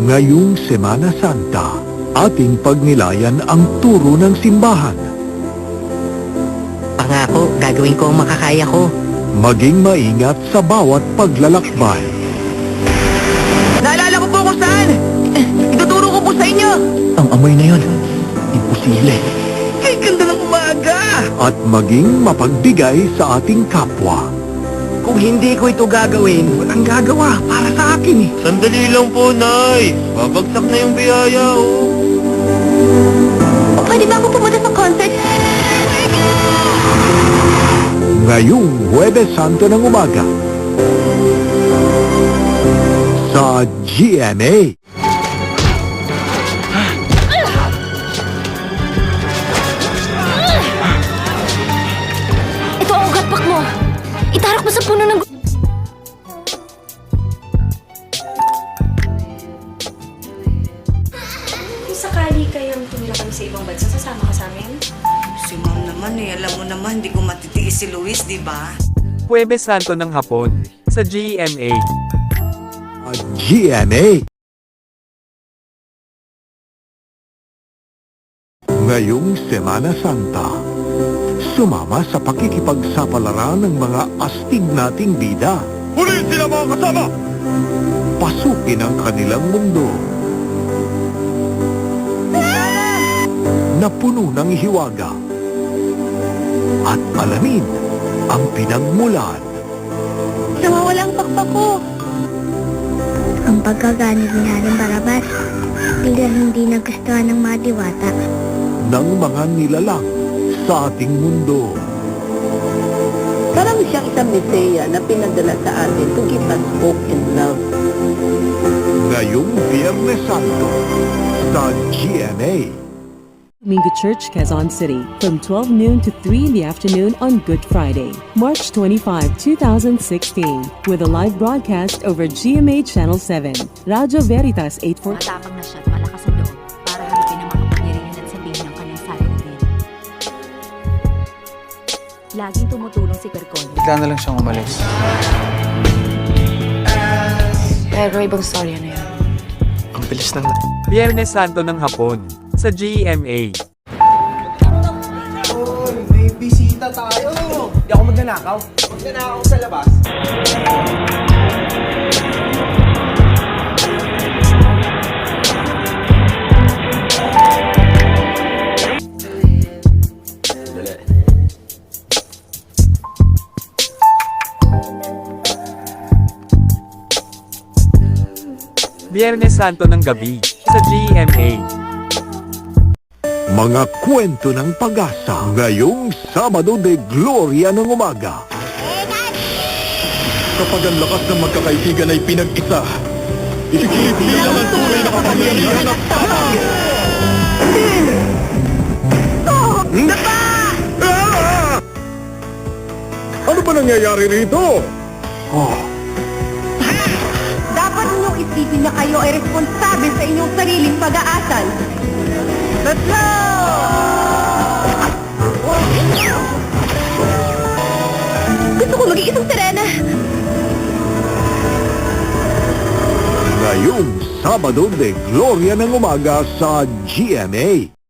Ngayong Semana Santa, ating pagnilayan ang turo ng simbahan. Pangako, gagawin ko ang makakaya ko. Maging maingat sa bawat paglalakbay. Naalala ko po kung saan! Ituturo ko po sa inyo! Ang amoy na yon, imposible. Ay, ganda ng umaga! At maging mapagbigay sa ating kapwa. Kung hindi ko ito gagawin, walang gagawa para sa akin eh. Sandali lang po, Nay. Babagsak na yung biyaya, oh. Pwede ba ako pumunta sa concert? Ngayong Huwebes Santo ng umaga sa GMA. Ito ang ugatpak mo. Itarak mo sa puno ng... Kung sakali kayong tumira kami sa ibang bansa, sasama ka sa amin? Si Ma'am naman alam mo naman, hindi ko matitiis si Luis, di ba? Huwebes Santo ng hapon sa GMA. At GMA. Ngayong Semana Santa, sumama sa pakikipagsapalaran ng mga astig nating bida. Huli sila mga kasama! Pasukin ang kanilang mundo na puno ng hiwaga at alamin ang pinagmulan. Nawawala ang pakpak ko. Ang pagkaganib ni Haring Barabas, biglang hindi nagustuhan ng mga diwata. Ng mga nilalang sa ating mundo. Parang siyang isang mesaya na pinadala sa atin to give us hope and love. Ngayong Biyernes Santo sa GMA. Domingo Church, Quezon City, from 12 noon to 3 in the afternoon on Good Friday, March 25, 2016, with a live broadcast over GMA Channel 7, Radyo Veritas 840. Matapang na siya at malakas ang loob para harapin ang makapangyarihan at sabihin ng kanyang salin. Laging tumutulong si Percol. Bigla na lang siyang umalis. Pero ibang storya na yun. Ang bilis ng... Biyernes Santo ng hapon sa GMA. May bisita tayo! Hindi ako magnanakaw. Magnanakaw sa labas. Biyernes Santo ng gabi sa GMA. Mga kwento ng pag-asa ngayong Sabado de Gloria ng umaga. Kapag ang lakas ng magkakaibigan ay pinag-isa, ikikiliti lang ang tunay na kapangyarihan at tatang! Ano ba nangyayari rito? Dapat ninyong isipin na kayo ay responsable sa inyong sariling pag-aasal. Let's go! Gusto ko maging isang sirena. Ngayong Sabado de Gloria ng umaga sa GMA.